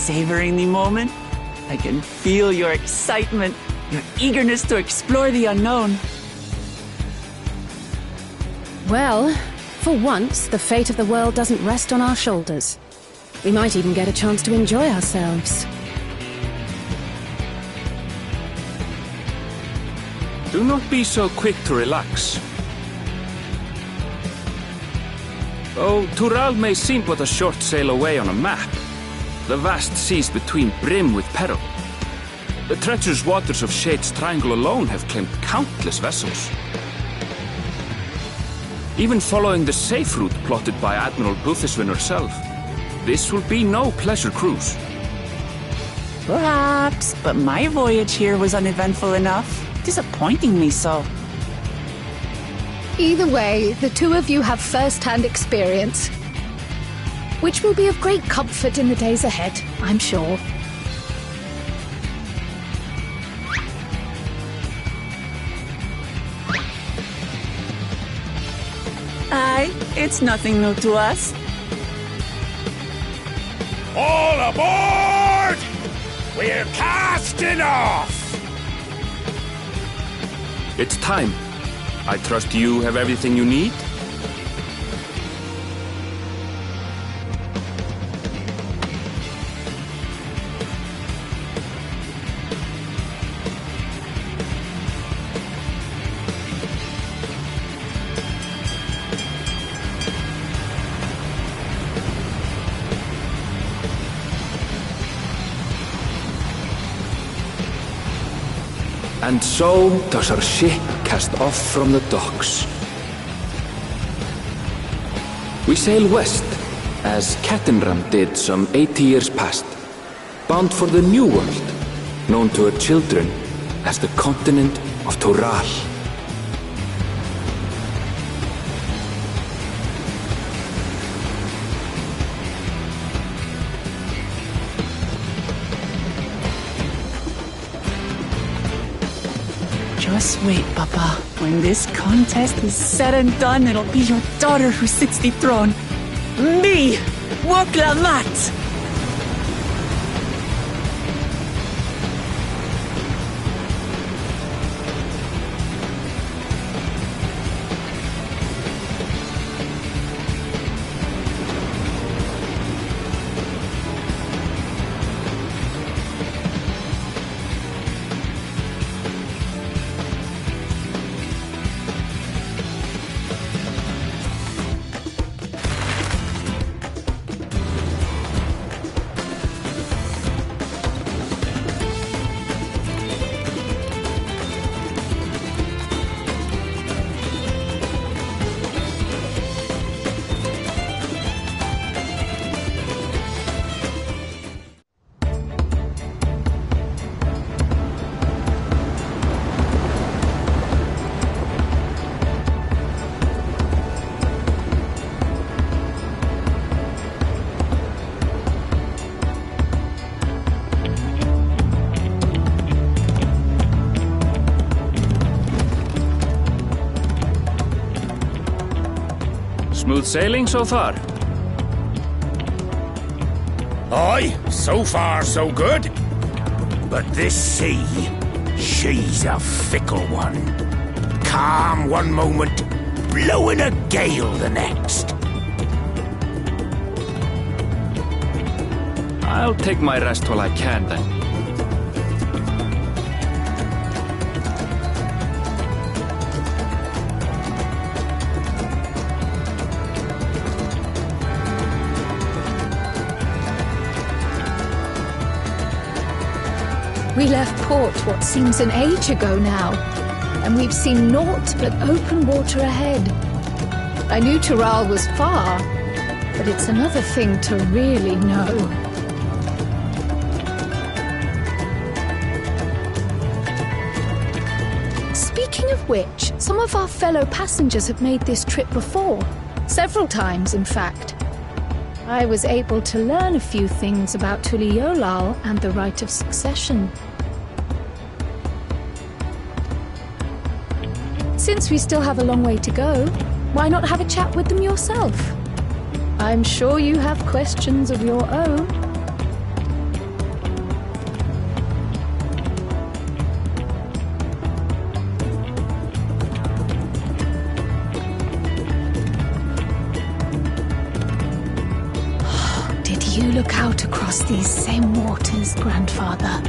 savoring the moment? I can feel your excitement, your eagerness to explore the unknown. Well, for once, the fate of the world doesn't rest on our shoulders. We might even get a chance to enjoy ourselves. Do not be so quick to relax. Though Tural may seem but a short sail away on a map, the vast seas between brim with peril. The treacherous waters of Shade's Triangle alone have claimed countless vessels. Even following the safe route plotted by Admiral Buthiswin herself, this will be no pleasure cruise. Perhaps, but my voyage here was uneventful enough. Disappointingly so. Either way, the two of you have first-hand experience, which will be of great comfort in the days ahead, I'm sure. Aye, it's nothing new to us. All aboard! We're casting off! It's time. I trust you have everything you need? And so does our ship cast off from the docks. We sail west, as Cattenram did some 80 years past, bound for the New World, known to her children as the continent of Tural. Just wait, Papa. When this contest is said and done, it'll be your daughter who sits the throne. Me! Woklamat! Smooth sailing so far? Aye, so far so good. But this sea, she's a fickle one. Calm one moment, blowing a gale the next. I'll take my rest while I can then. We left port what seems an age ago now, and we've seen naught but open water ahead. I knew Tural was far, but it's another thing to really know. Speaking of which, some of our fellow passengers have made this trip before. Several times, in fact. I was able to learn a few things about Tuliolal and the right of succession. Since we still have a long way to go, why not have a chat with them yourself? I'm sure you have questions of your own. look out across these same waters, Grandfather.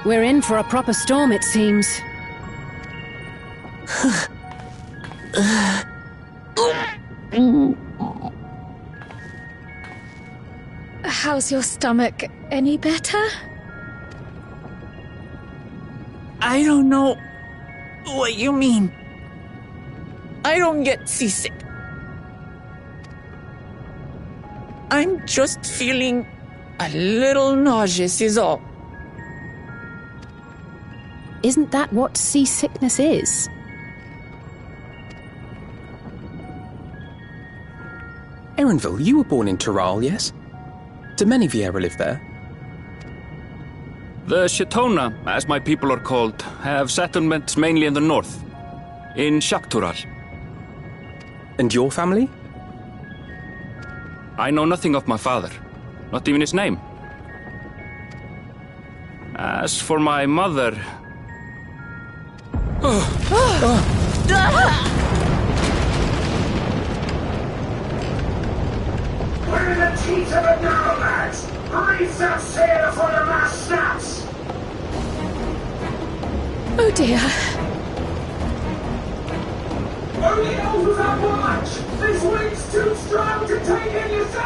We're in for a proper storm, it seems. How's your stomach? Any better? I don't know what you mean. I don't get seasick. I'm just feeling a little nauseous is all. Isn't that what seasickness is? Erenville, you were born in Tural, yes? Do many Vieira live there? The Shetona, as my people are called, have settlements mainly in the north, in Shaktural. And your family? I know nothing of my father, not even his name. As for my mother... We're in the teeth of a narrow, lads! Reef that sail before the mast snaps! Oh dear. Only elders at watch! This wind's too strong to take in yourself!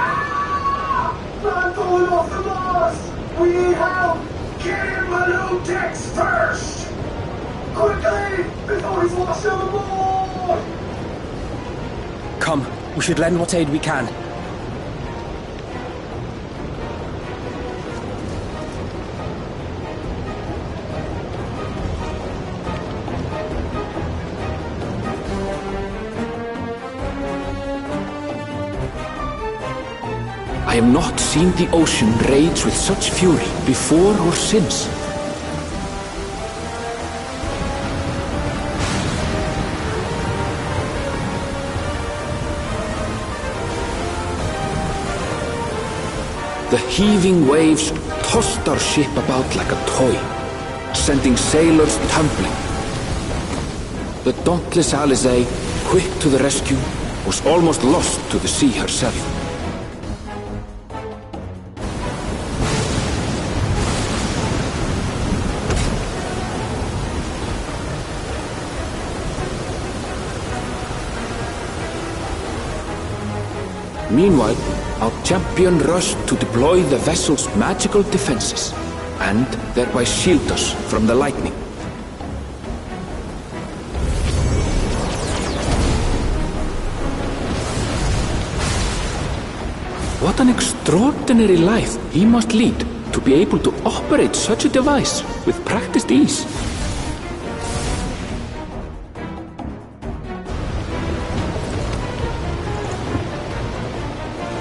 I'm falling off the mast! We need help! Get in below decks first! Quickly! Before he's washed overboard! Come, we should lend what aid we can. I have not seen the ocean rage with such fury before or since. The heaving waves tossed our ship about like a toy, sending sailors tumbling. The dauntless Alizé, quick to the rescue, was almost lost to the sea herself. Meanwhile, our champion rushed to deploy the vessel's magical defenses, and thereby shield us from the lightning. What an extraordinary life he must lead to be able to operate such a device with practiced ease.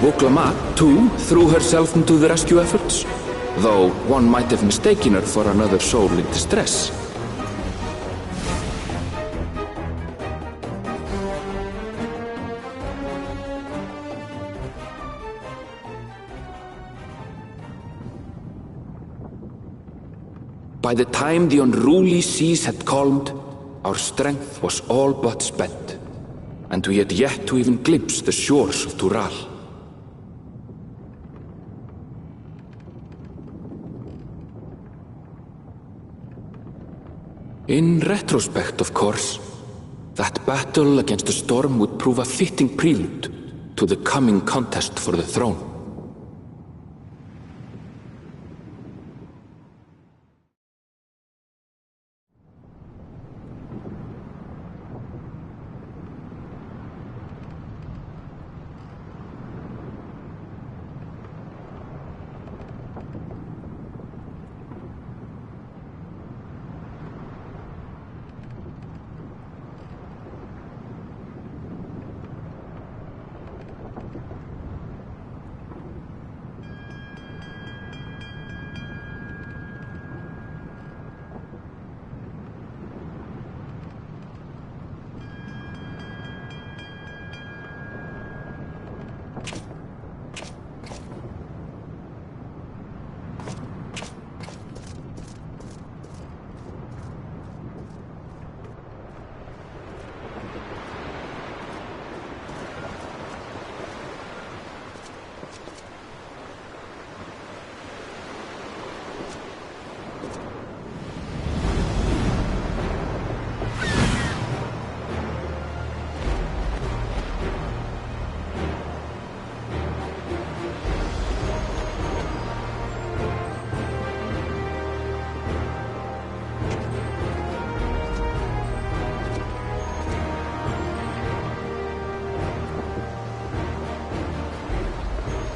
Woklama, too, threw herself into the rescue efforts, though one might have mistaken her for another soul in distress. By the time the unruly seas had calmed, our strength was all but spent, and we had yet to even glimpse the shores of Tural. In retrospect, of course, that battle against the storm would prove a fitting prelude to the coming contest for the throne.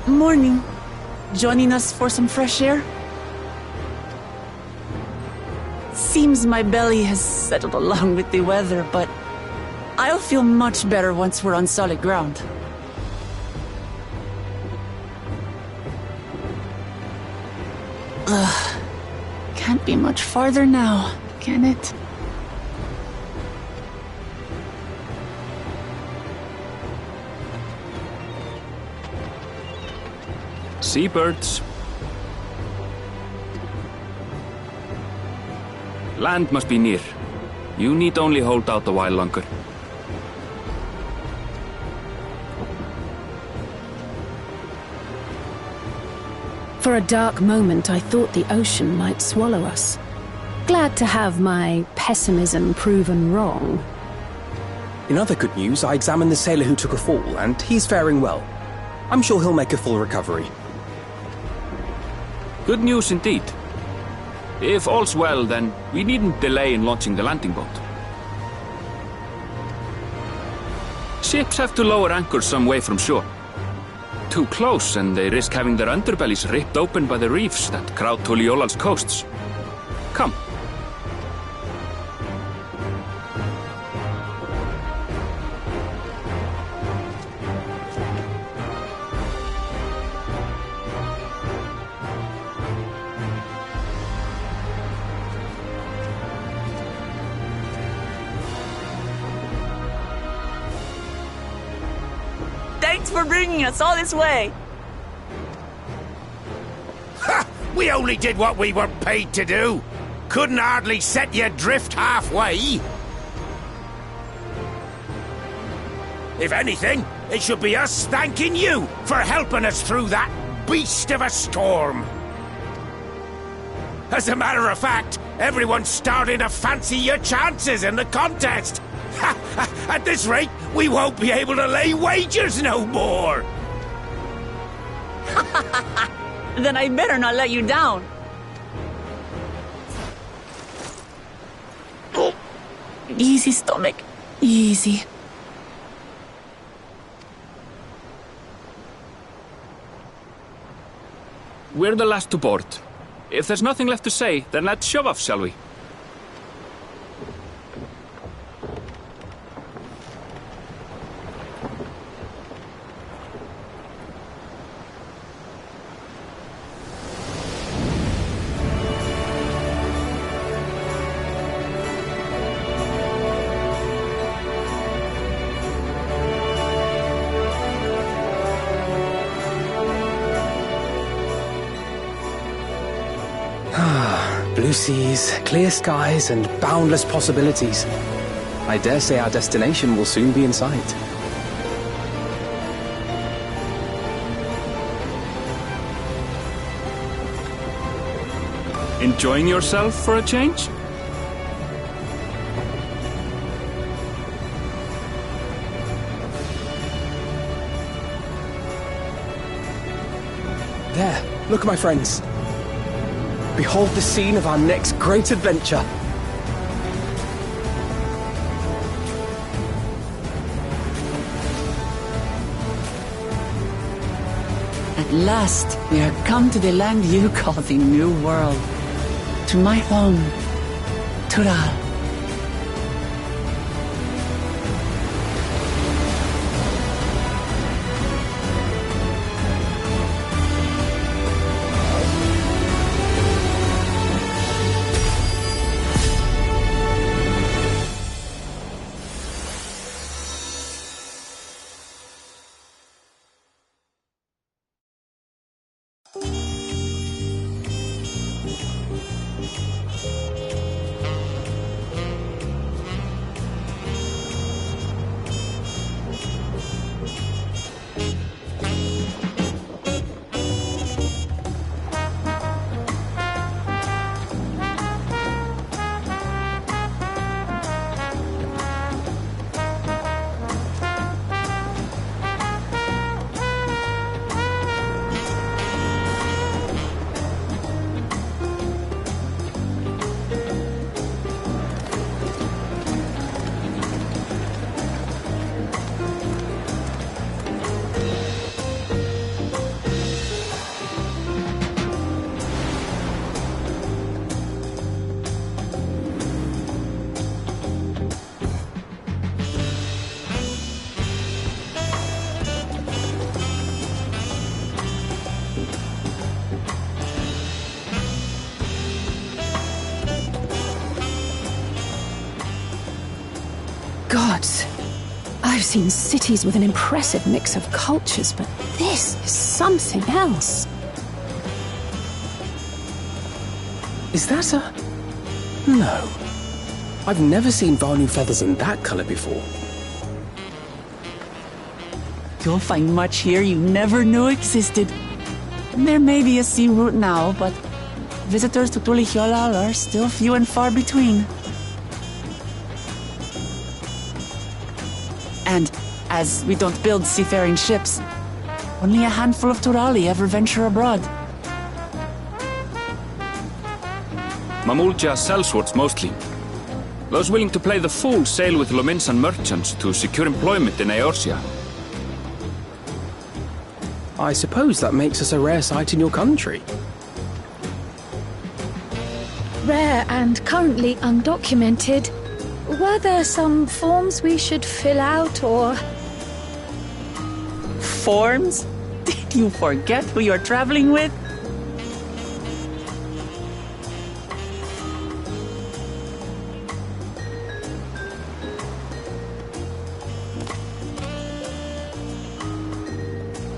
Morning. Joining us for some fresh air? Seems my belly has settled along with the weather, but I'll feel much better once we're on solid ground. Can't be much farther now, can it? Seabirds. Land must be near. You need only hold out a while longer. For a dark moment, I thought the ocean might swallow us. Glad to have my pessimism proven wrong. In other good news, I examined the sailor who took a fall, and he's faring well. I'm sure he'll make a full recovery. Good news indeed. If all's well, then we needn't delay in launching the landing boat. Ships have to lower anchors some way from shore. Too close, and they risk having their underbellies ripped open by the reefs that crowd Tuliola's coasts. Come. Thanks for bringing us all this way. Ha! We only did what we were paid to do. Couldn't hardly set you adrift halfway. If anything, it should be us thanking you for helping us through that beast of a storm. As a matter of fact, everyone's starting to fancy your chances in the contest. At this rate, we won't be able to lay wagers no more. Then I better not let you down. Oh, easy, stomach. Easy. We're the last to board. If there's nothing left to say, then let's shove off, shall we? Blue seas, clear skies, and boundless possibilities. I dare say our destination will soon be in sight. Enjoying yourself for a change? There, look, my friends. Behold the scene of our next great adventure. At last, we are come to the land you call the New World. To my home, Tural. Gods, I've seen cities with an impressive mix of cultures, but this is something else. Is that a... No. I've never seen Vanu feathers in that color before. You'll find much here you never knew existed. There may be a sea route now, but visitors to Tulihyolal are still few and far between. And, as we don't build seafaring ships, only a handful of Turali ever venture abroad. Mamulja sellswords mostly. Those willing to play the fool sail with Lominsan merchants to secure employment in Eorzea. I suppose that makes us a rare sight in your country. Rare and currently undocumented. Were there some forms we should fill out, or... Forms? Did you forget who you're traveling with?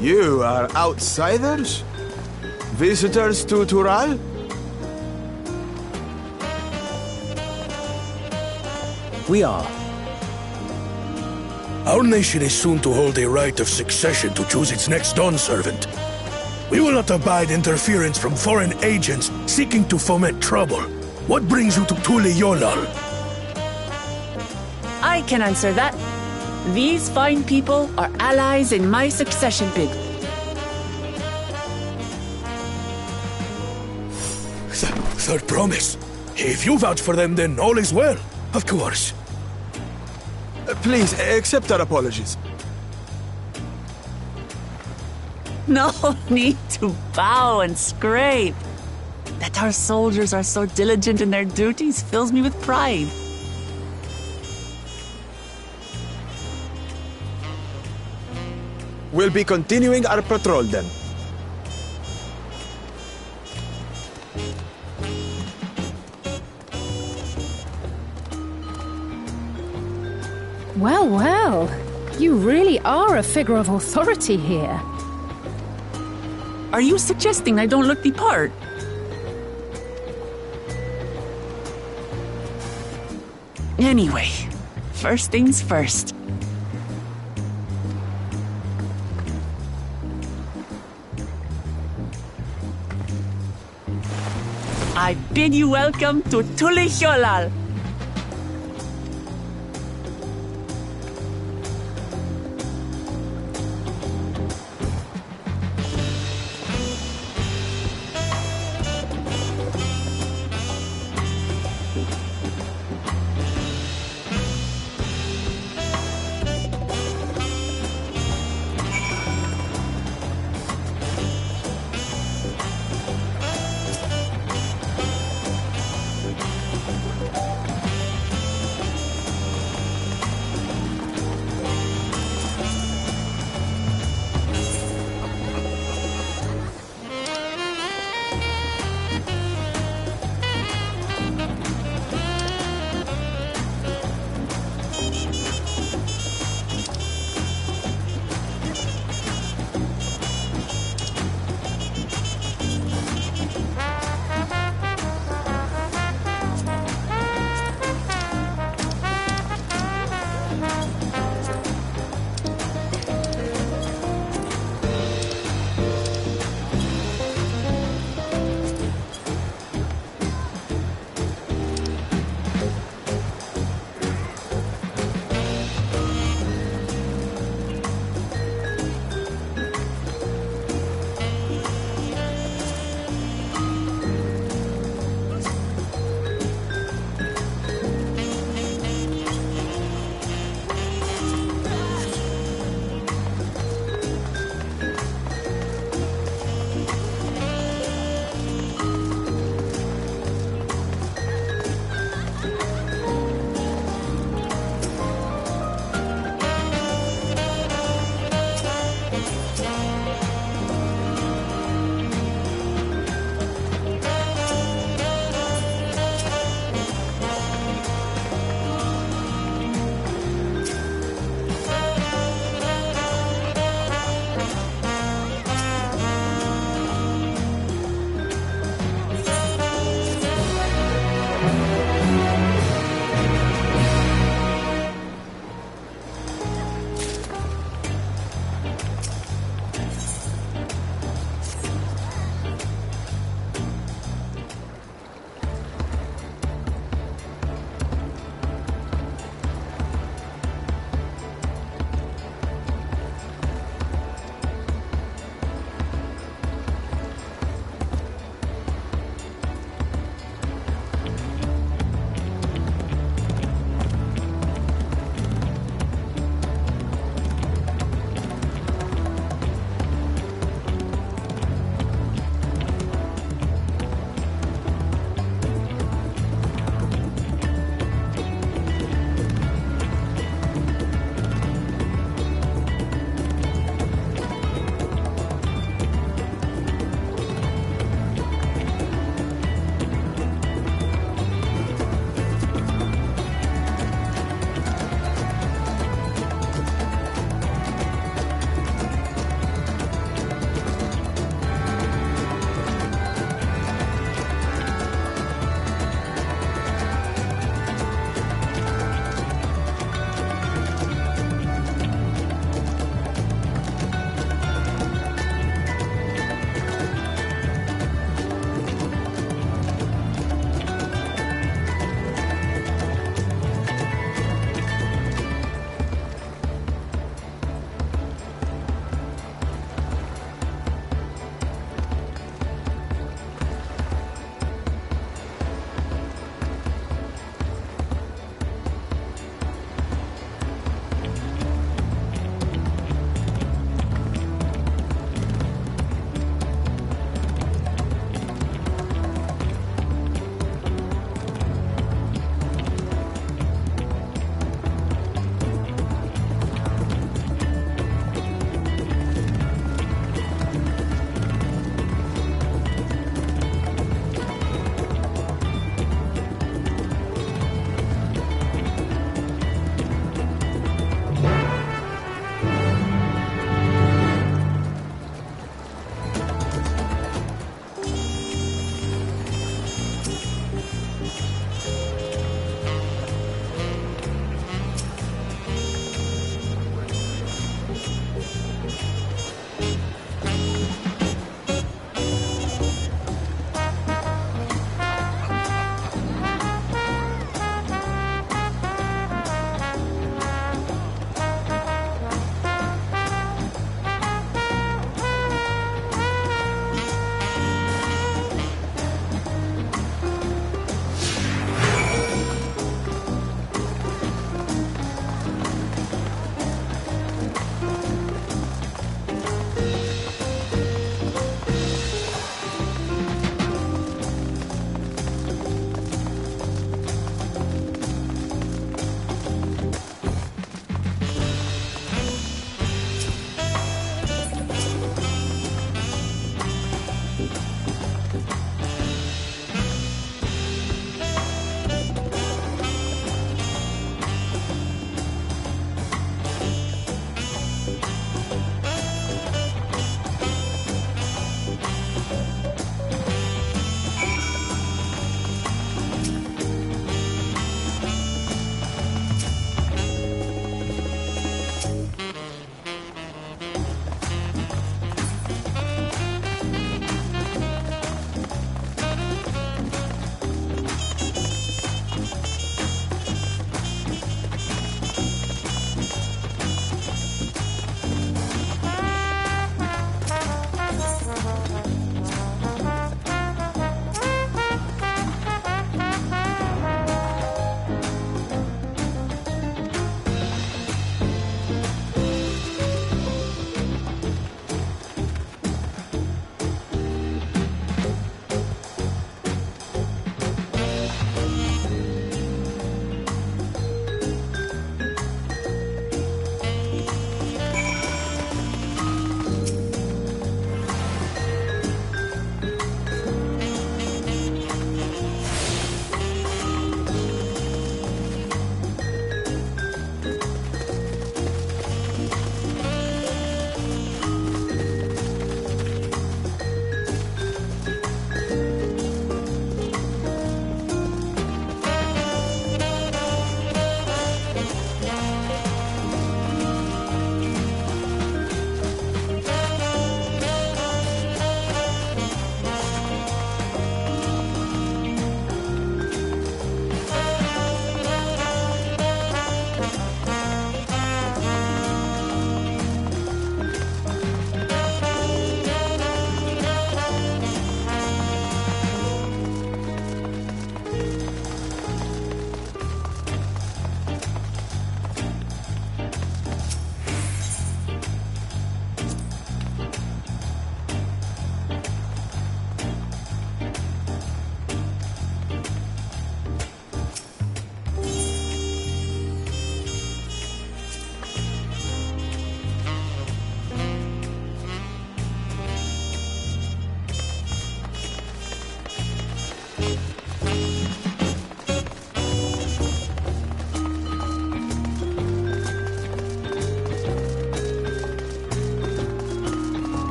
You are outsiders? Visitors to Tural? We are. Our nation is soon to hold a right of succession to choose its next Dawn servant. We will not abide interference from foreign agents seeking to foment trouble. What brings you to Tulihyolal? I can answer that. These fine people are allies in my succession bid. Third promise. If you vouch for them, then all is well. Of course. Please, accept our apologies. No need to bow and scrape. That our soldiers are so diligent in their duties fills me with pride. We'll be continuing our patrol then. Well, well. You really are a figure of authority here. Are you suggesting I don't look the part? Anyway, first things first. I bid you welcome to Tulihyolal.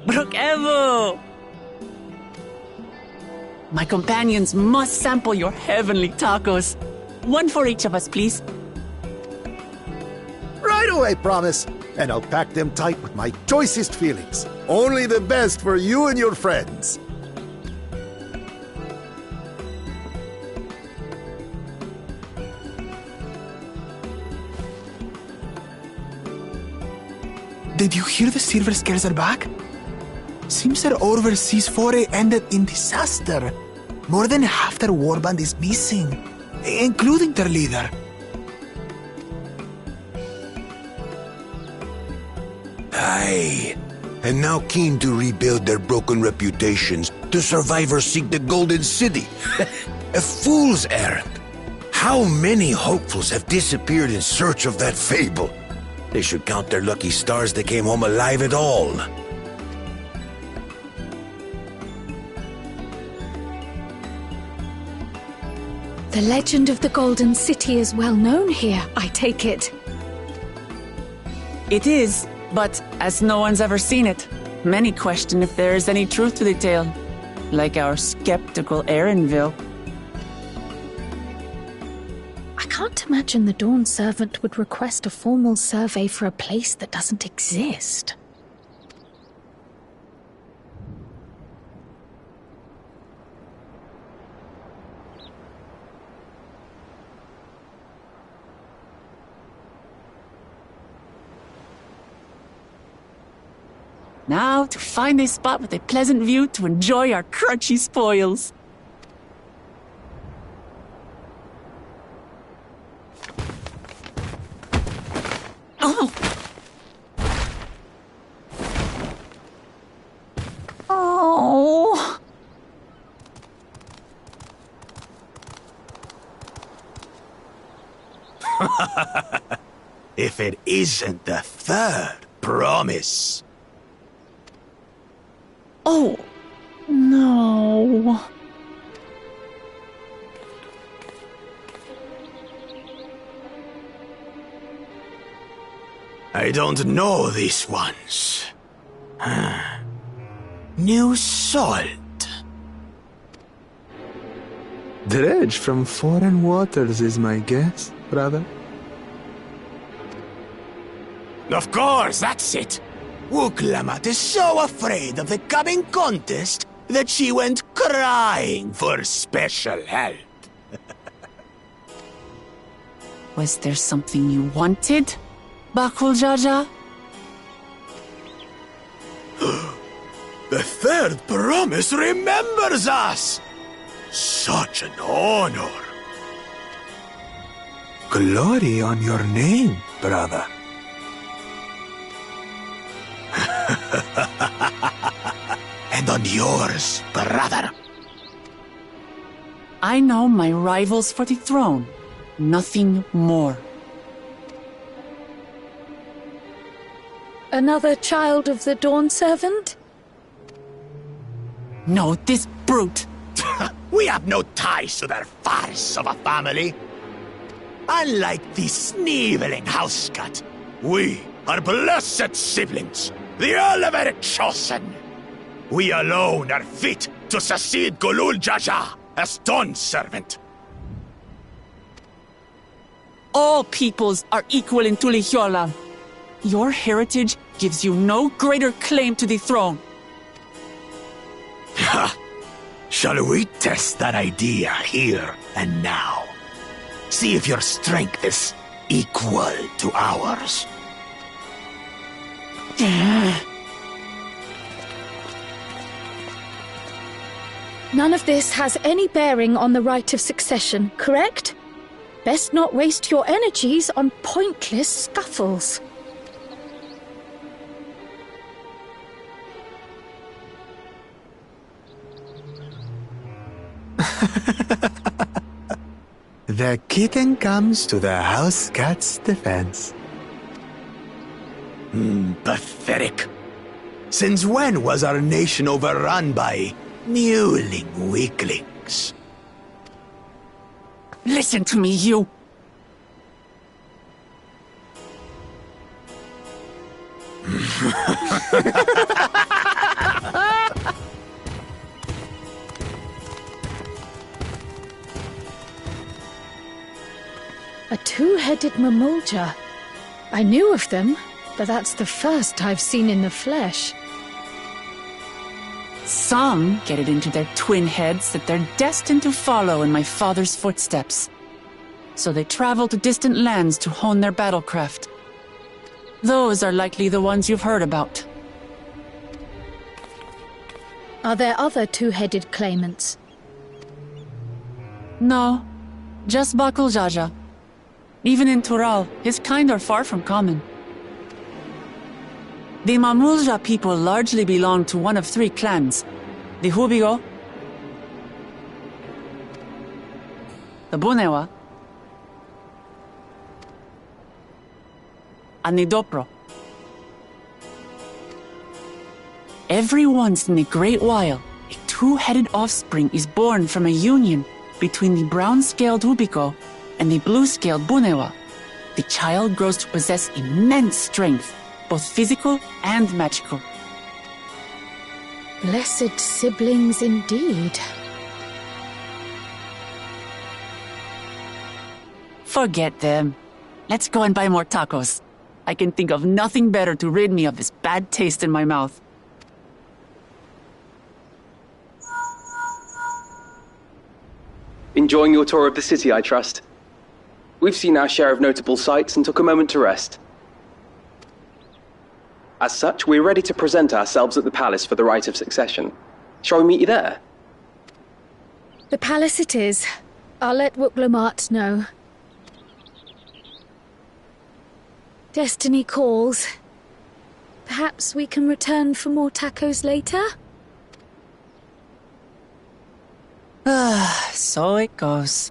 Brook Evo! My companions must sample your heavenly tacos. One for each of us, please. Right away, promise. And I'll pack them tight with my choicest feelings. Only the best for you and your friends. Did you hear the silver scares are back? Seems their overseas foray ended in disaster. More than half their warband is missing, including their leader. Aye. And now keen to rebuild their broken reputations, the survivors seek the Golden City. A fool's errand. How many hopefuls have disappeared in search of that fable? They should count their lucky stars they came home alive at all. The legend of the Golden City is well known here, I take it. It is, but as no one's ever seen it, many question if there is any truth to the tale. Like our skeptical Erinville. I can't imagine the Dawn Servant would request a formal survey for a place that doesn't exist. Now to find a spot with a pleasant view to enjoy our crunchy spoils. Oh! Oh! If it isn't the third promise. Oh, no. I don't know these ones. New salt. Dredge from foreign waters is my guess, brother. Of course, that's it. Wuklamat is so afraid of the coming contest that she went crying for special help. Was there something you wanted, Bakul Jaja? The third promise remembers us! Such an honor! Glory on your name, brother. And on yours, brother. I know my rivals for the throne. Nothing more. Another child of the Dawn Servant? No, this brute. We have no ties to their farce of a family. Unlike the sneeveling housecut, we are blessed siblings, the elevated chosen. We alone are fit to succeed Golul Jaja as Dawn Servant. All peoples are equal in Tulihyola. Your heritage gives you no greater claim to the throne. Ha! Shall we test that idea here and now? See if your strength is equal to ours. None of this has any bearing on the right of succession, correct? Best not waste your energies on pointless scuffles. The kitten comes to the house cat's defense. Pathetic. Since when was our nation overrun by mewling weaklings? Listen to me, you. A two-headed mamulja. I knew of them, but that's the first I've seen in the flesh. Some get it into their twin heads that they're destined to follow in my father's footsteps. So they travel to distant lands to hone their battlecraft. Those are likely the ones you've heard about. Are there other two-headed claimants? No, just Bakul Jaja. Even in Tural, his kind are far from common. The Mamulja people largely belong to one of three clans. The Hubigo, the Bunewa, and the Dopro. Every once in a great while, a two-headed offspring is born from a union between the brown-scaled Hubigo and the blue-scaled Bunewa. The child grows to possess immense strength, both physical and magical. Blessed siblings indeed. Forget them. Let's go and buy more tacos. I can think of nothing better to rid me of this bad taste in my mouth. Enjoying your tour of the city, I trust. We've seen our share of notable sights and took a moment to rest. As such, we're ready to present ourselves at the palace for the rite of succession. Shall we meet you there? The palace it is. I'll let Wuklamart know. Destiny calls. Perhaps we can return for more tacos later? So it goes.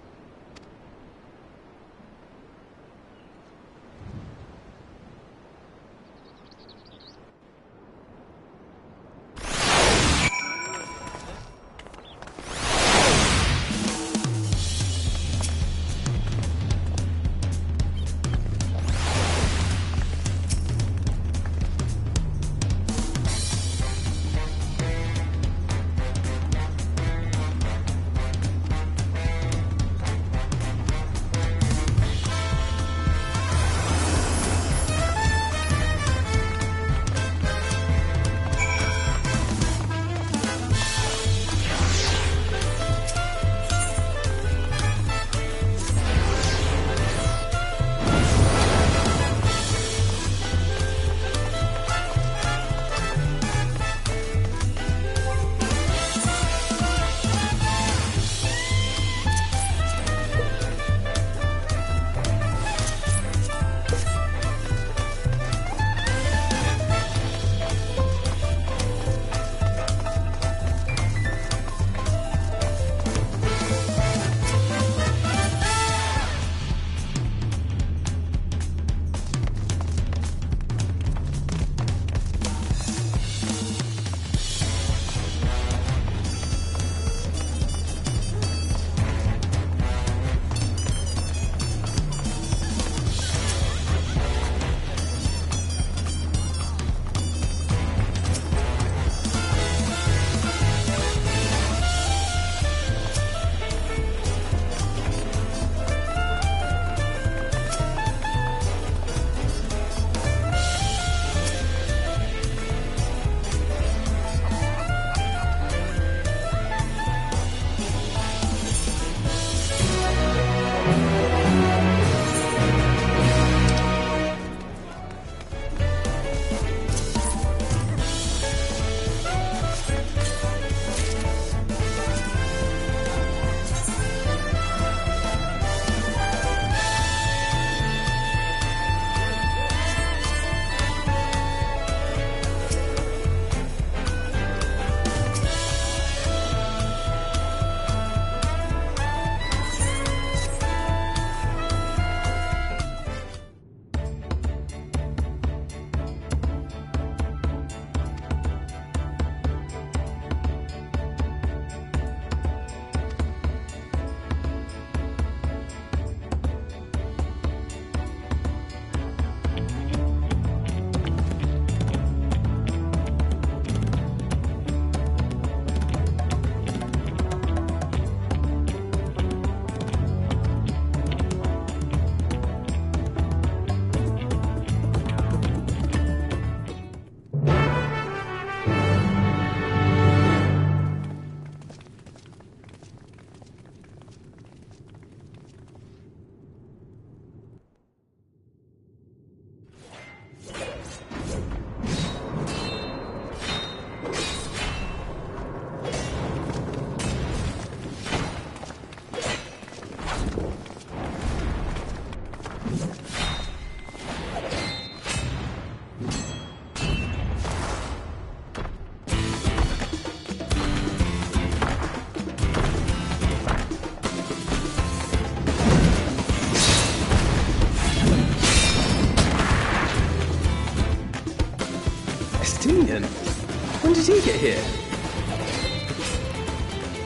When did he get here?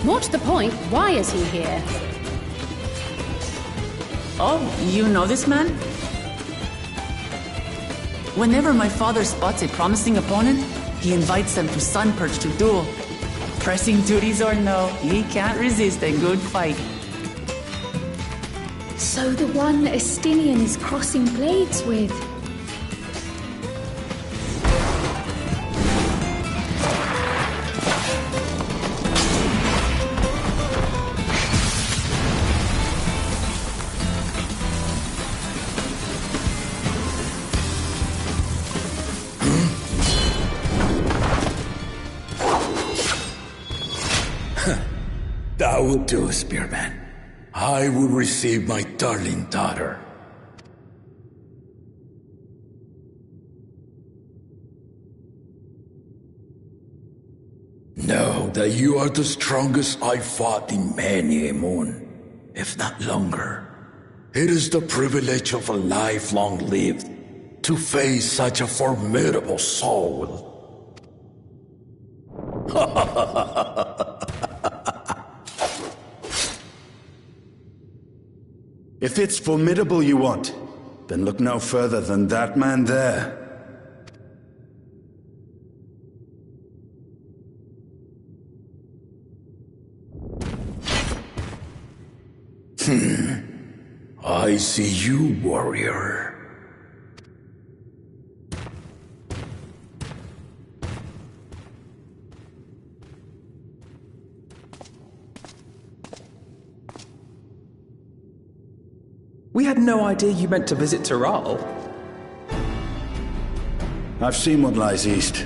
What's the point? Why is he here? Oh, you know this man? Whenever my father spots a promising opponent, he invites them to Sunperch to duel. Pressing duties or no, he can't resist a good fight. So the one Estinian is crossing blades with. That will do, Spearman. I will receive my darling daughter. Know that you are the strongest I've fought in many a moon, if not longer. It is the privilege of a life long lived to face such a formidable soul. If it's formidable you want, then look no further than that man there. I see you, warrior. We had no idea you meant to visit Tyrrell. I've seen what lies east.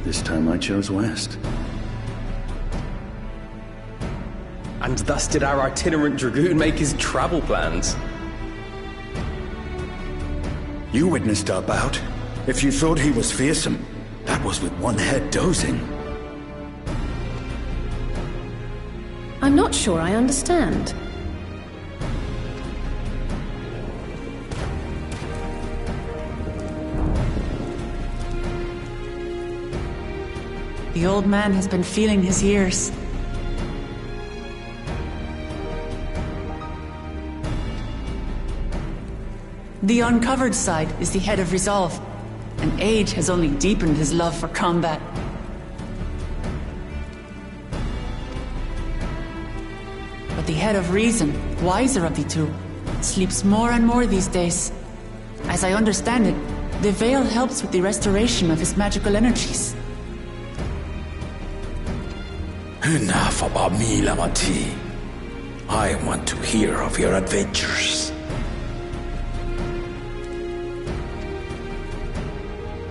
This time I chose west. And thus did our itinerant dragoon make his travel plans. You witnessed our bout. If you thought he was fearsome, that was with one head dozing. I'm not sure I understand. The old man has been feeling his years. The uncovered side is the head of resolve, and age has only deepened his love for combat. But the head of reason, wiser of the two, sleeps more and more these days. As I understand it, the veil helps with the restoration of his magical energies. Enough about me, Lamati. I want to hear of your adventures.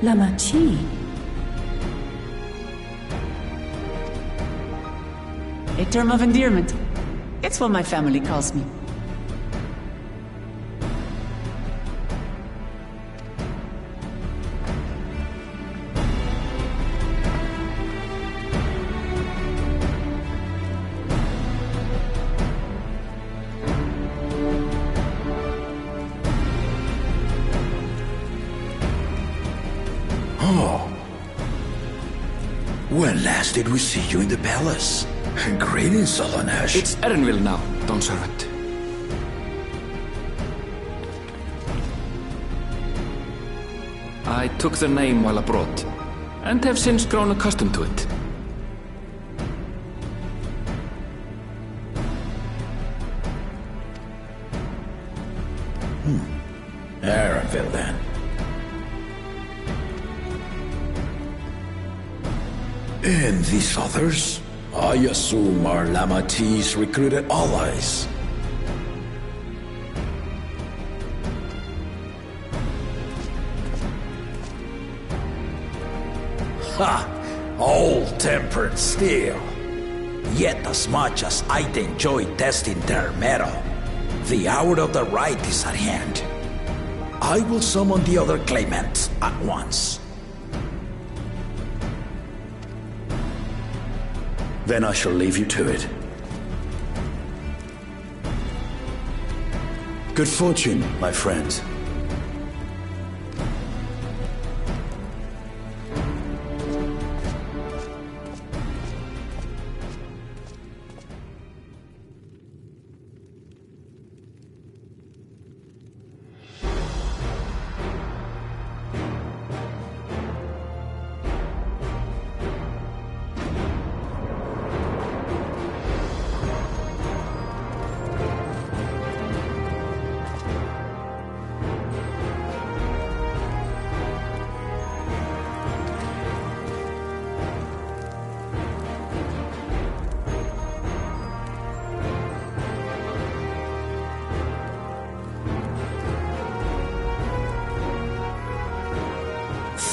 Lamati. A term of endearment. It's what my family calls me. When last did we see you in the palace? Greetings, Solonash. It's Erenville now, Dawn Servant. I took the name while abroad, and have since grown accustomed to it. Erenville, then. And these others? I assume are Lamati's recruited allies. Ha! Old-tempered steel. Yet as much as I'd enjoy testing their metal, The hour of the right is at hand. I will summon the other claimants at once. Then I shall leave you to it. Good fortune, my friends.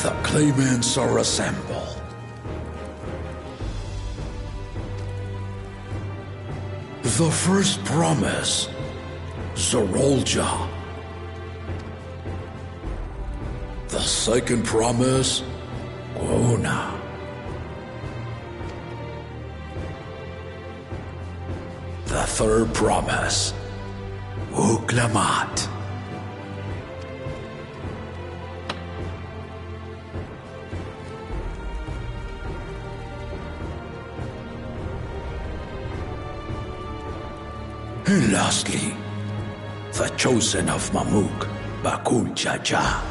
The claimants are assembled. The first promise, Zorolja. The second promise, Ona. The third promise, Uklamat. And lastly, the chosen of Mamuk, Bakul Jaja.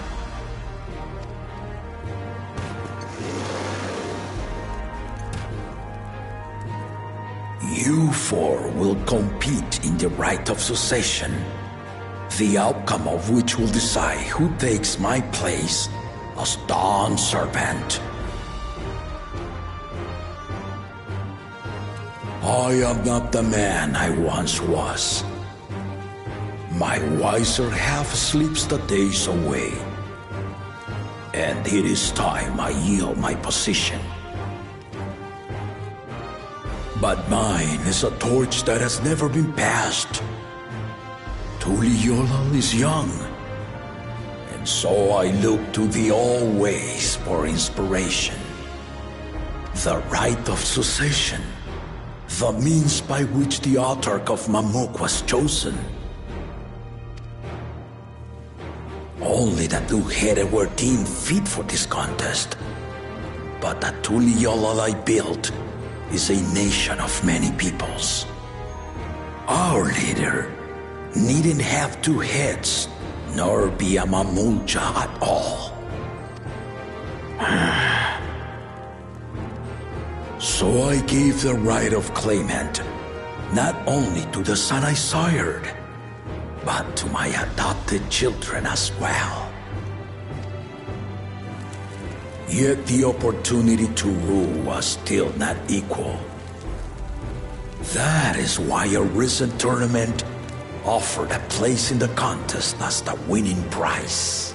You four will compete in the rite of succession, the outcome of which will decide who takes my place as Dawn Servant. I am not the man I once was. My wiser half sleeps the days away. And it is time I yield my position. But mine is a torch that has never been passed. Tuliyollal is young. And so I look to thee always for inspiration. The rite of succession. The means by which the autarch of Mamuk was chosen. Only the two-headed were deemed fit for this contest. But the Tuliyollal I built is a nation of many peoples. Our leader needn't have two heads, nor be a Mamulja at all. So I gave the right of claimant, not only to the son I sired, but to my adopted children as well. Yet the opportunity to rule was still not equal. That is why a recent tournament offered a place in the contest as the winning prize.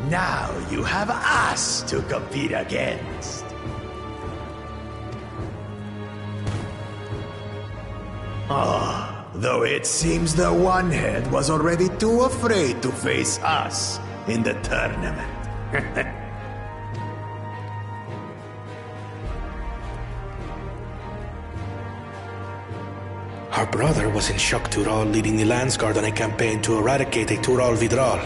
Now you have us to compete against. Though it seems the one head was already too afraid to face us in the tournament. Our brother was in Shok Tural leading the Landsguard on a campaign to eradicate a Tural Vidral.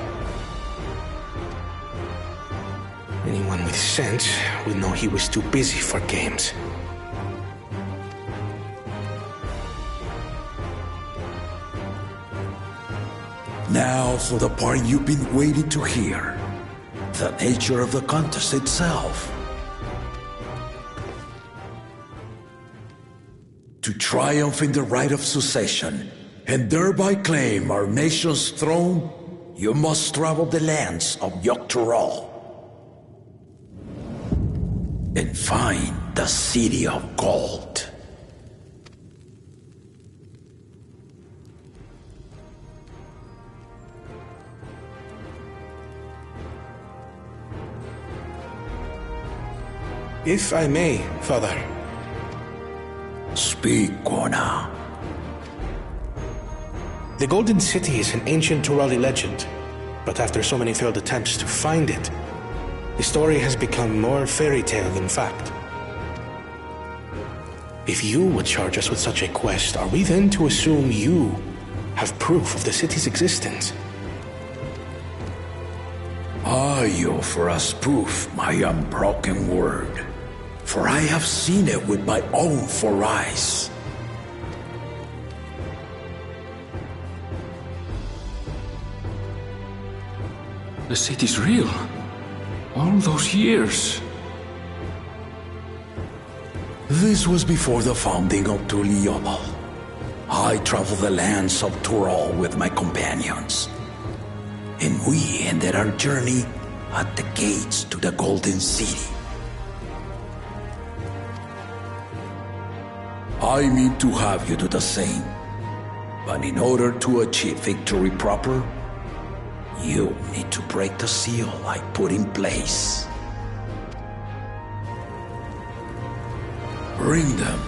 Anyone with sense would know he was too busy for games. Now for the part you've been waiting to hear. The nature of the contest itself. To triumph in the right of succession, and thereby claim our nation's throne, you must travel the lands of Yoktural and find the City of Gold. If I may, Father. Speak, Kona. The Golden City is an ancient Turali legend, but after so many failed attempts to find it, the story has become more fairy tale than fact. If you would charge us with such a quest, are we then to assume you have proof of the city's existence? I offer as proof my unbroken word, for I have seen it with my own 4 eyes. The city's real. All those years. This was before the founding of Tuliyollal. I traveled the lands of Tural with my companions, and we ended our journey at the gates to the Golden City. I mean to have you do the same, but in order to achieve victory proper, you need to break the seal I put in place. Bring them.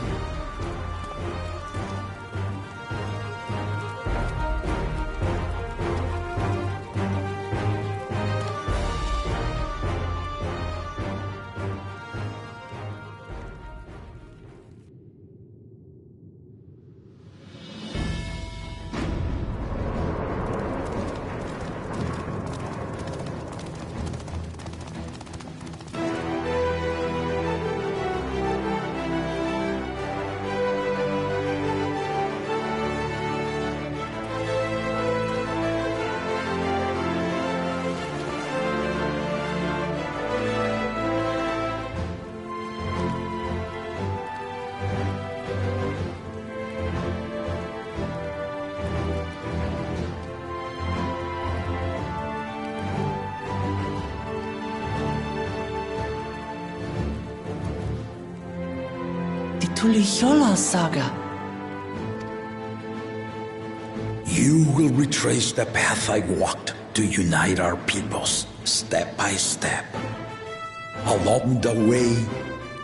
Tuliyollal saga. You will retrace the path I walked to unite our peoples, step by step. Along the way,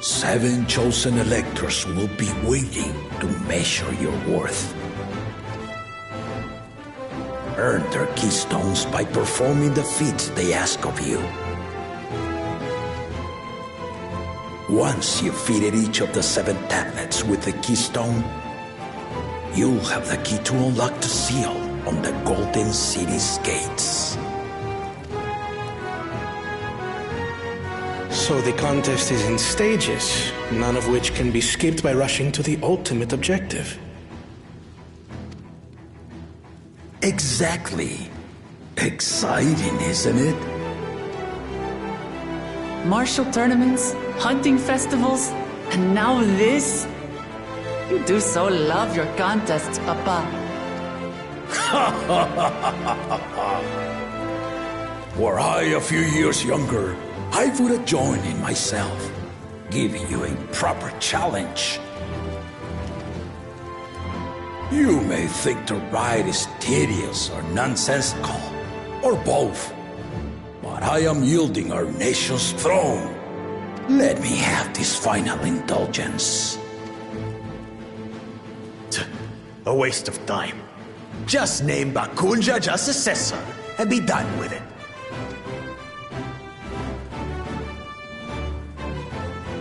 7 chosen electors will be waiting to measure your worth. Earn their keystones by performing the feats they ask of you. Once you've fitted each of the 7 tablets with the keystone, you'll have the key to unlock the seal on the Golden City's gates. So the contest is in stages, none of which can be skipped by rushing to the ultimate objective. Exactly. Exciting, isn't it? Martial tournaments, hunting festivals, and now this? You do so love your contests, Papa. Were I a few years younger, I would have joined in myself, giving you a proper challenge. You may think the ride is tedious or nonsensical, or both, but I am yielding our nation's throne. Let me have this final indulgence. A waste of time. Just name Bakunja just successor and be done with it.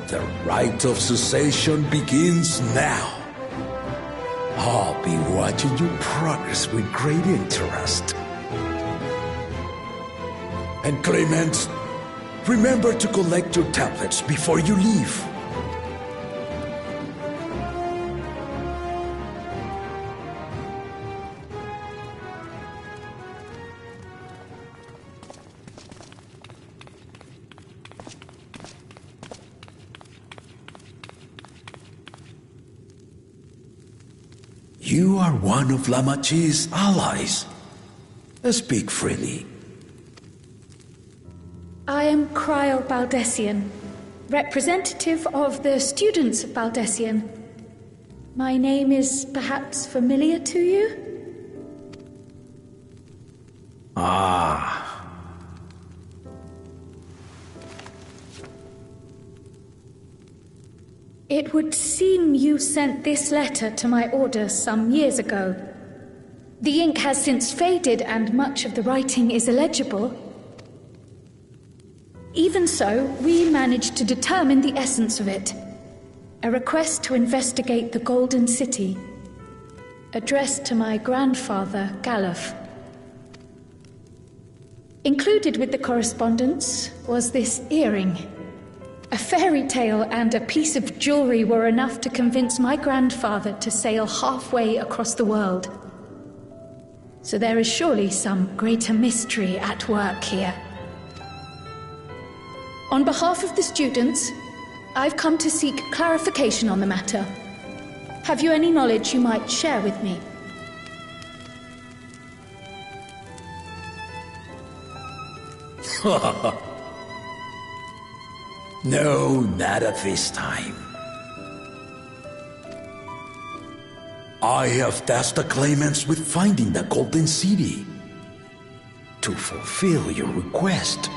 The rite of cessation begins now. I'll be watching you progress with great interest. And Clement, remember to collect your tablets before you leave. You are one of Lamachi's allies. Speak freely. I am Cryle Baldessian, representative of the students of Baldessian. My name is perhaps familiar to you? It would seem you sent this letter to my order some years ago. The ink has since faded and much of the writing is illegible. Even so, we managed to determine the essence of it. A request to investigate the Golden City, addressed to my grandfather, Galuf. Included with the correspondence was this earring. A fairy tale and a piece of jewelry were enough to convince my grandfather to sail halfway across the world. So there is surely some greater mystery at work here. On behalf of the students, I've come to seek clarification on the matter. Have you any knowledge you might share with me? No, not at this time. I have tasked the claimants with finding the Golden City. To fulfill your request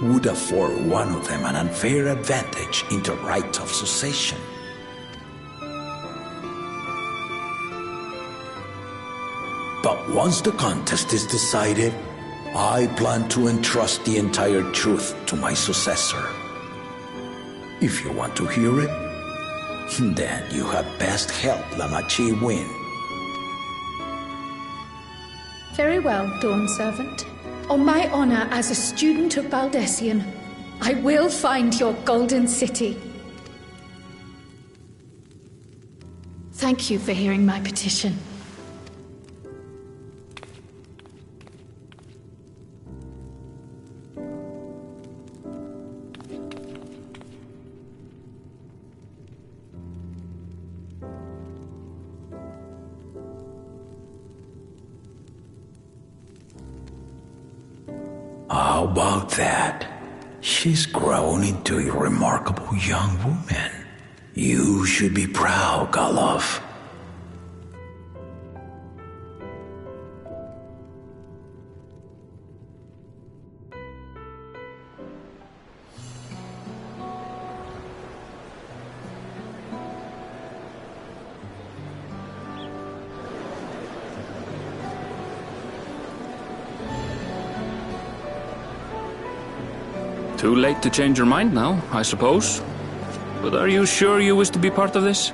would afford one of them an unfair advantage in the right of succession. But once the contest is decided, I plan to entrust the entire truth to my successor. If you want to hear it, then you had best help Lamachi win. Very well, Dawn Servant. On my honor as a student of Baldessian, I will find your Golden City. Thank you for hearing my petition. How about that? She's grown into a remarkable young woman. You should be proud, Galuf. Too late to change your mind now, I suppose. But are you sure you wish to be part of this?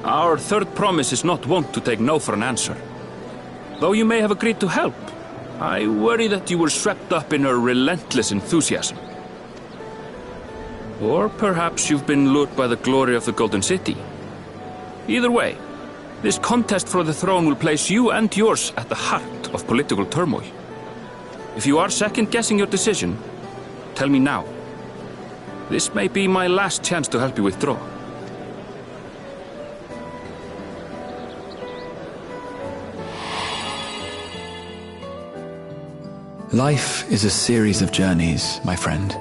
Our third promise is not wont to take no for an answer. Though you may have agreed to help, I worry that you were swept up in her relentless enthusiasm. Or perhaps you've been lured by the glory of the Golden City. Either way, this contest for the throne will place you and yours at the heart of political turmoil. If you are second-guessing your decision, tell me now. This may be my last chance to help you withdraw. Life is a series of journeys, my friend.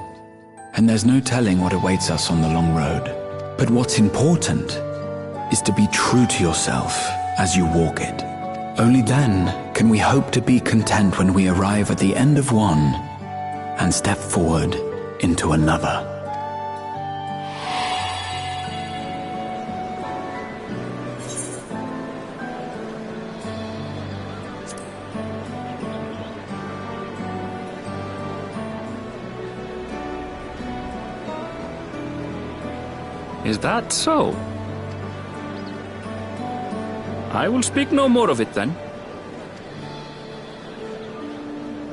And there's no telling what awaits us on the long road. But what's important is to be true to yourself as you walk it. Only then can we hope to be content when we arrive at the end of one and step forward into another. Is that so? I will speak no more of it then.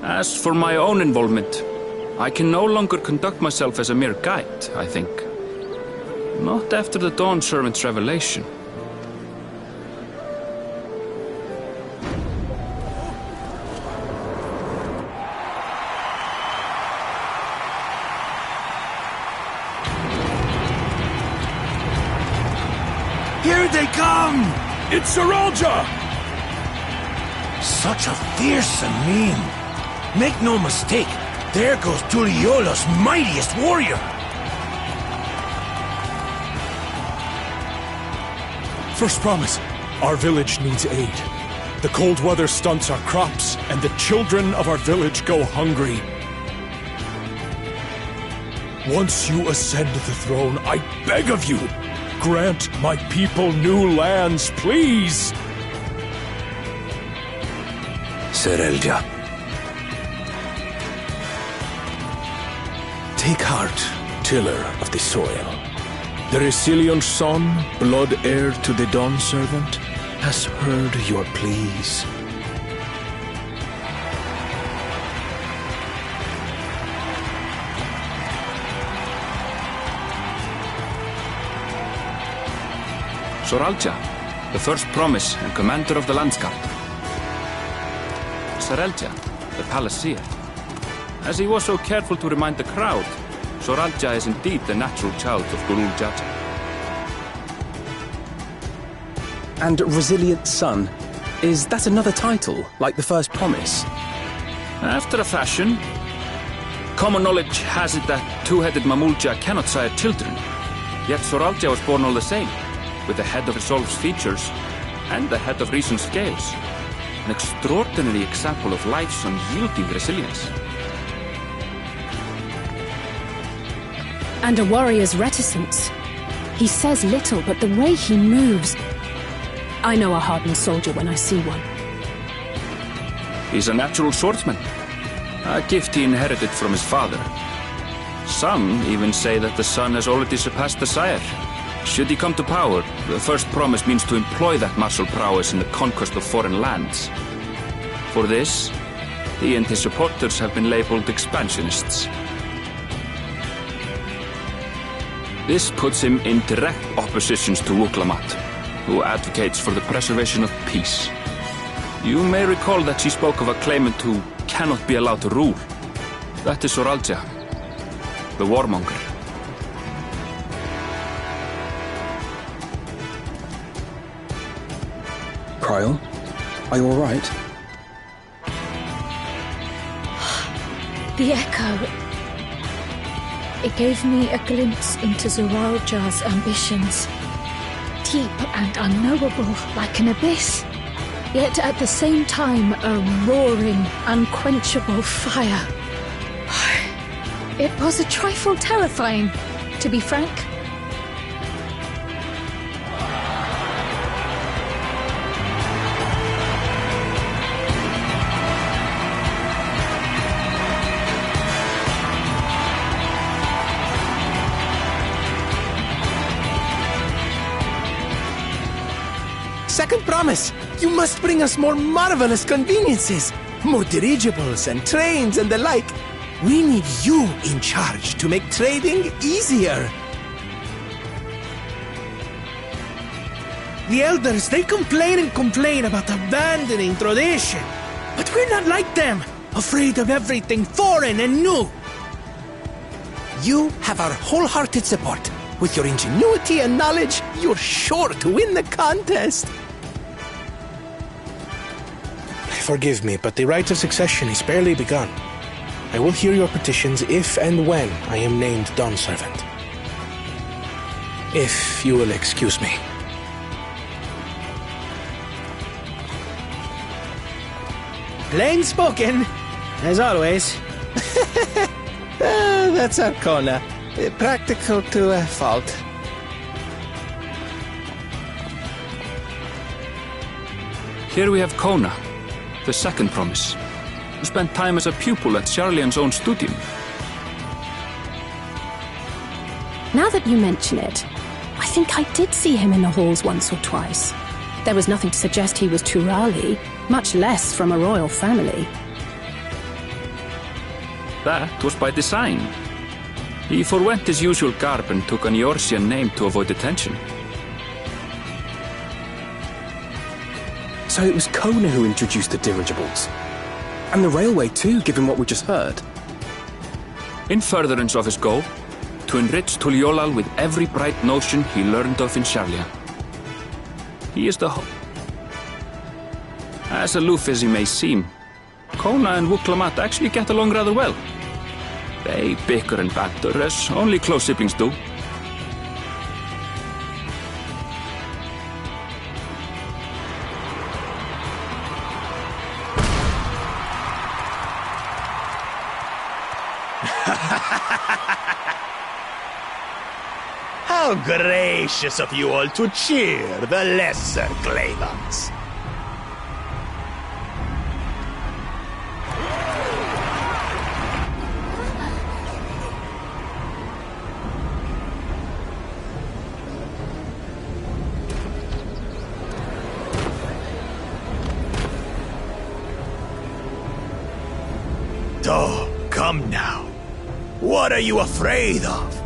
As for my own involvement, I can no longer conduct myself as a mere guide, I think. Not after the Dawn Servant's revelation. Here they come! It's Saralja! Such a fearsome mien. Make no mistake, there goes Tuliola's mightiest warrior. First promise, our village needs aid. The cold weather stunts our crops, and the children of our village go hungry. Once you ascend the throne, I beg of you, grant my people new lands, please! Serelja. Take heart, tiller of the soil. The Resilient son, blood heir to the Dawn Servant, has heard your pleas. Soralja, the first promise and commander of the Landsguard. Serelja, the palaceer. As he was so careful to remind the crowd, Soralja is indeed the natural child of Gurul Jaja. And Resilient Son, is that another title, like the first promise? After a fashion. Common knowledge has it that two-headed Mamulja cannot sire children. Yet Soralja was born all the same, with the head of Resolve's features and the head of Reason's scales. An extraordinary example of life's unyielding resilience. And a warrior's reticence. He says little, but the way he moves... I know a hardened soldier when I see one. He's a natural swordsman, a gift he inherited from his father. Some even say that the son has already surpassed the sire. Should he come to power, the first promise means to employ that martial prowess in the conquest of foreign lands. For this, he and his supporters have been labeled expansionists. This puts him in direct opposition to Wuklamat, who advocates for the preservation of peace. You may recall that she spoke of a claimant who cannot be allowed to rule. That is Soralja, the warmonger. Kryl, are you all right? The echo. It gave me a glimpse into Zoralja's ambitions. Deep and unknowable, like an abyss. Yet at the same time, a roaring, unquenchable fire. It was a trifle terrifying, to be frank. Second promise! You must bring us more marvelous conveniences! More dirigibles and trains and the like! We need you in charge to make trading easier! The elders, they complain and complain about abandoning tradition. But we're not like them, afraid of everything foreign and new. You have our wholehearted support. With your ingenuity and knowledge, you're sure to win the contest. Forgive me, but the right of succession is barely begun. I will hear your petitions if and when I am named Dawn Servant. If you will excuse me. Plain spoken, as always. That's Arcona. Practical to a fault. Here we have Kona, the second promise, who spent time as a pupil at Sharlian's own studium. Now that you mention it, I think I did see him in the halls once or twice. There was nothing to suggest he was Turali, much less from a royal family. That was by design. He forwent his usual garb and took an Eorzean name to avoid attention. So it was Kona who introduced the dirigibles. And the railway too, given what we just heard. In furtherance of his goal, to enrich Tuliolal with every bright notion he learned of in Sharlian. He is the As aloof as he may seem, Kona and Wuklamat actually get along rather well. They bicker and banter as only close siblings do. How gracious of you all to cheer the lesser Klebans. Oh, come now. What are you afraid of?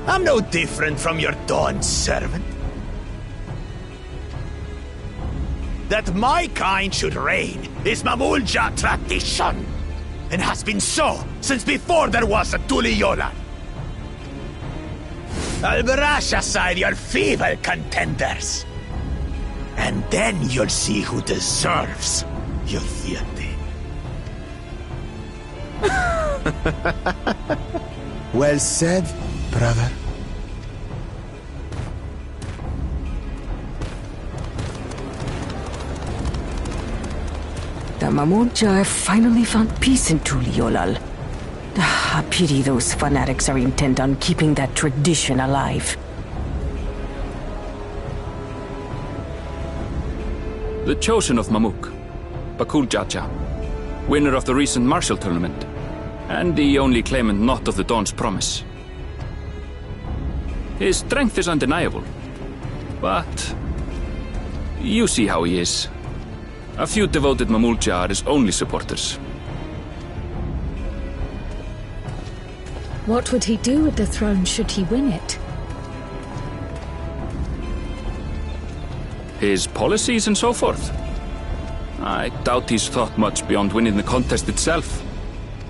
I'm no different from your Dawn servant. That my kind should reign is Mamulja tradition, and has been so since before there was a Tuliyolan. I'll brush aside your feeble contenders, and then you'll see who deserves your deity. Well said, brother. The Mamulja have finally found peace in Tuliyollal. I pity those fanatics are intent on keeping that tradition alive. The chosen of Mamuk, Bakul Jaja, winner of the recent martial tournament, and the only claimant not of the Dawn's promise. His strength is undeniable, but you see how he is. A few devoted Mamulja are his only supporters. What would he do with the throne should he win it? His policies and so forth. I doubt he's thought much beyond winning the contest itself.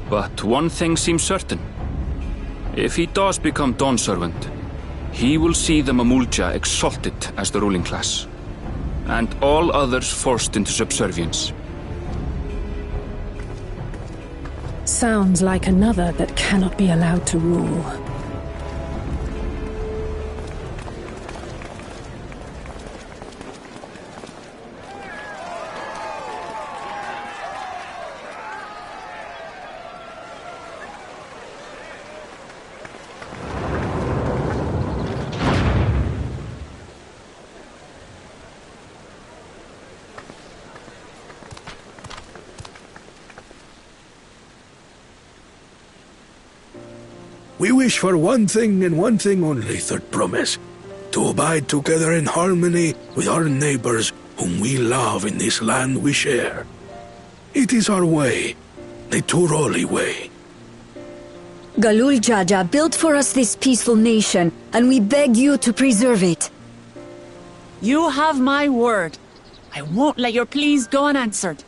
But one thing seems certain. If he does become Dawn servant, he will see the Mamulja exalted as the ruling class, and all others forced into subservience. Sounds like another that cannot be allowed to rule. We wish for one thing and one thing only, Third Promise. To abide together in harmony with our neighbors whom we love in this land we share. It is our way, the Turoli way. Galul Jaja built for us this peaceful nation, and we beg you to preserve it. You have my word. I won't let your pleas go unanswered.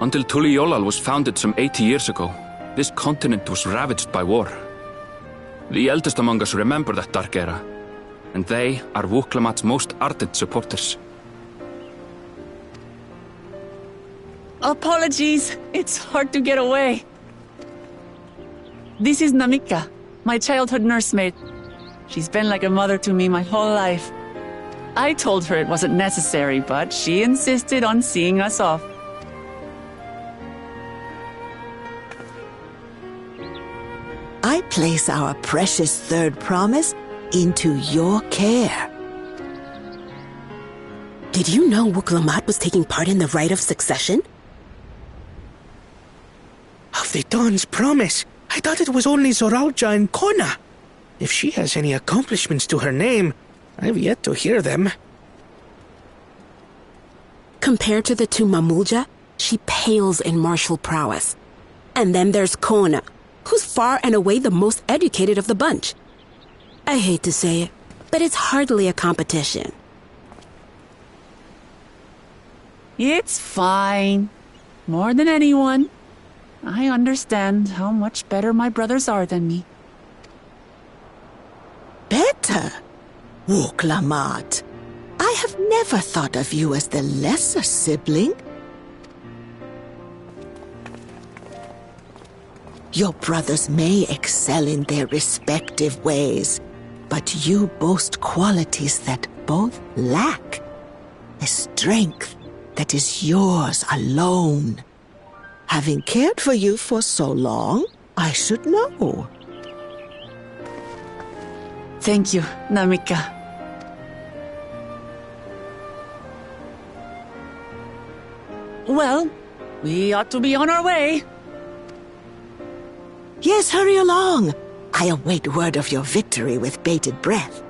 Until Tuliyollal was founded some 80 years ago, this continent was ravaged by war. The eldest among us remember that dark era, and they are Wuklamat's most ardent supporters. Apologies, it's hard to get away. This is Namika, my childhood nursemaid. She's been like a mother to me my whole life. I told her it wasn't necessary, but she insisted on seeing us off. I place our precious Third Promise into your care. Did you know Wuklamat was taking part in the rite of succession? Of the Dawn's promise? I thought it was only Zoralja and Kona. If she has any accomplishments to her name, I've yet to hear them. Compared to the two Mamulja, she pales in martial prowess. And then there's Kona, who's far and away the most educated of the bunch. I hate to say it, but it's hardly a competition. It's fine. More than anyone. I understand how much better my brothers are than me. Better? Wuklamat, I have never thought of you as the lesser sibling. Your brothers may excel in their respective ways, but you boast qualities that both lack. A strength that is yours alone. Having cared for you for so long, I should know. Thank you, Namika. Well, we ought to be on our way. Yes, hurry along. I await word of your victory with bated breath.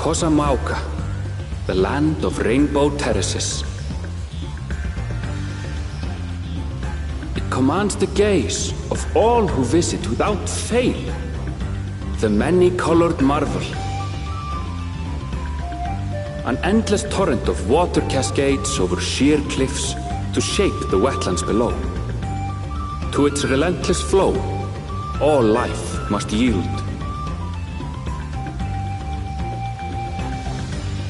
Kosamauka, the land of rainbow terraces. It commands the gaze of all who visit without fail. The many-colored marvel. An endless torrent of water cascades over sheer cliffs to shape the wetlands below. To its relentless flow, all life must yield.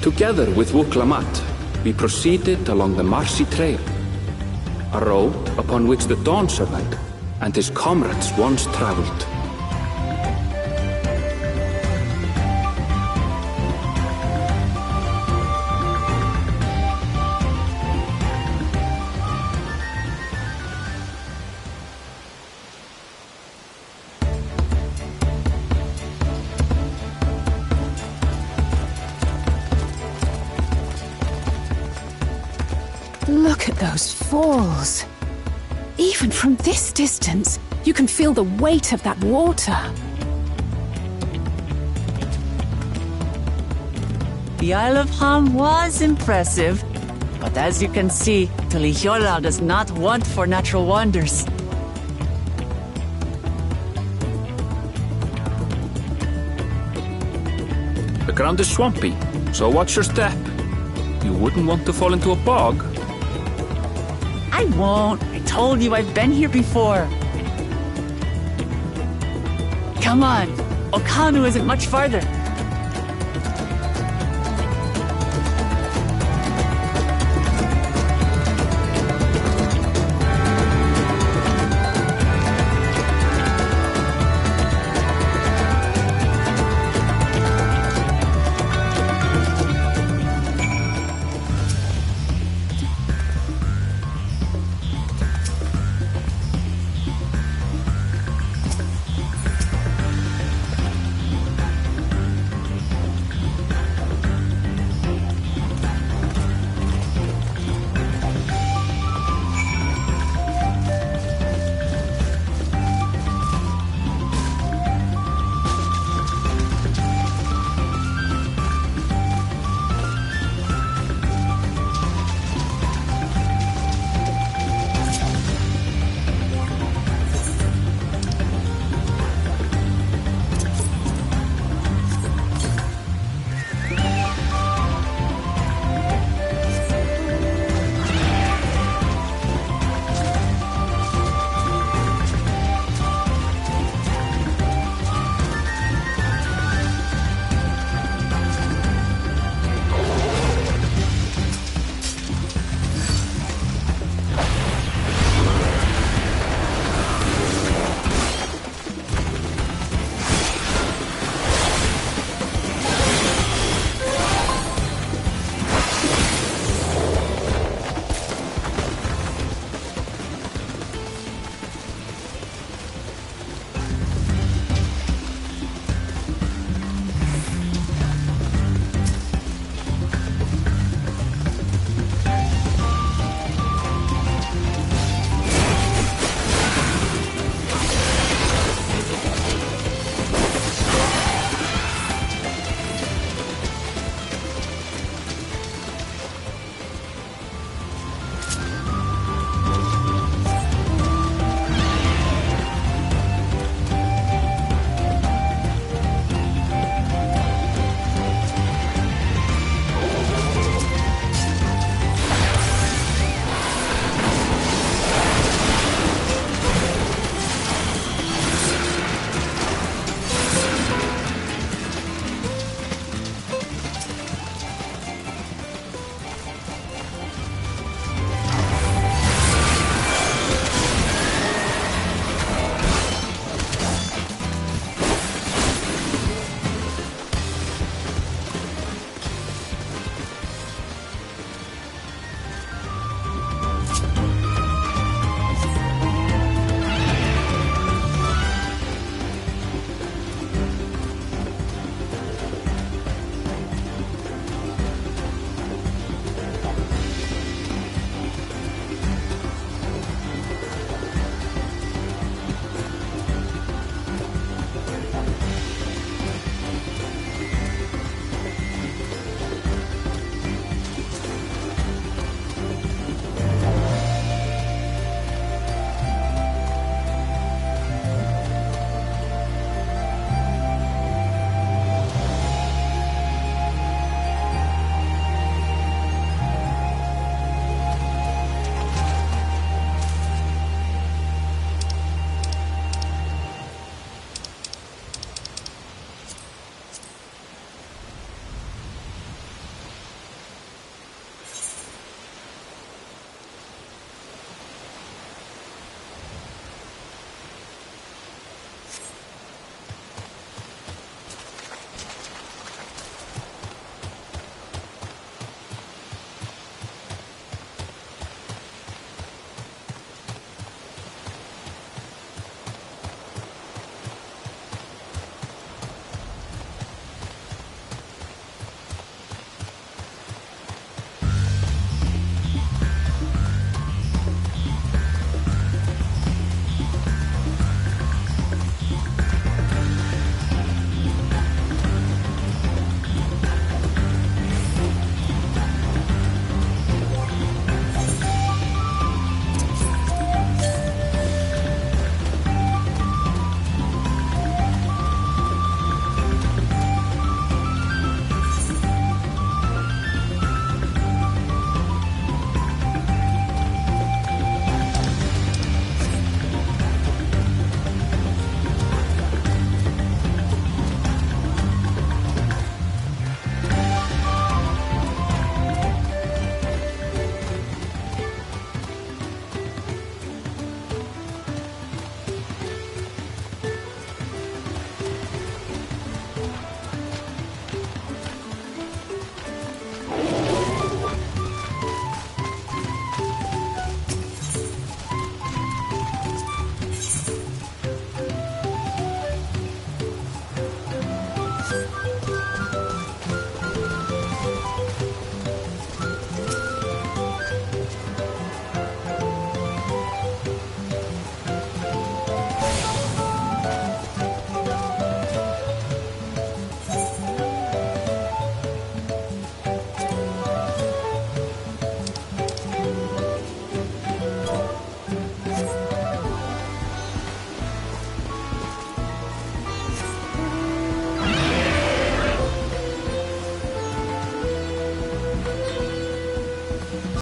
Together with Wuklamat, we proceeded along the marshy trail, a road upon which the Dawn Servant and his comrades once traveled. Look at those falls. Even from this distance, you can feel the weight of that water. The Isle of Ham was impressive, but as you can see, Tuliyola does not want for natural wonders. The ground is swampy, so watch your step. You wouldn't want to fall into a bog. I won't. I told you I've been here before. Come on. Okanu isn't much farther.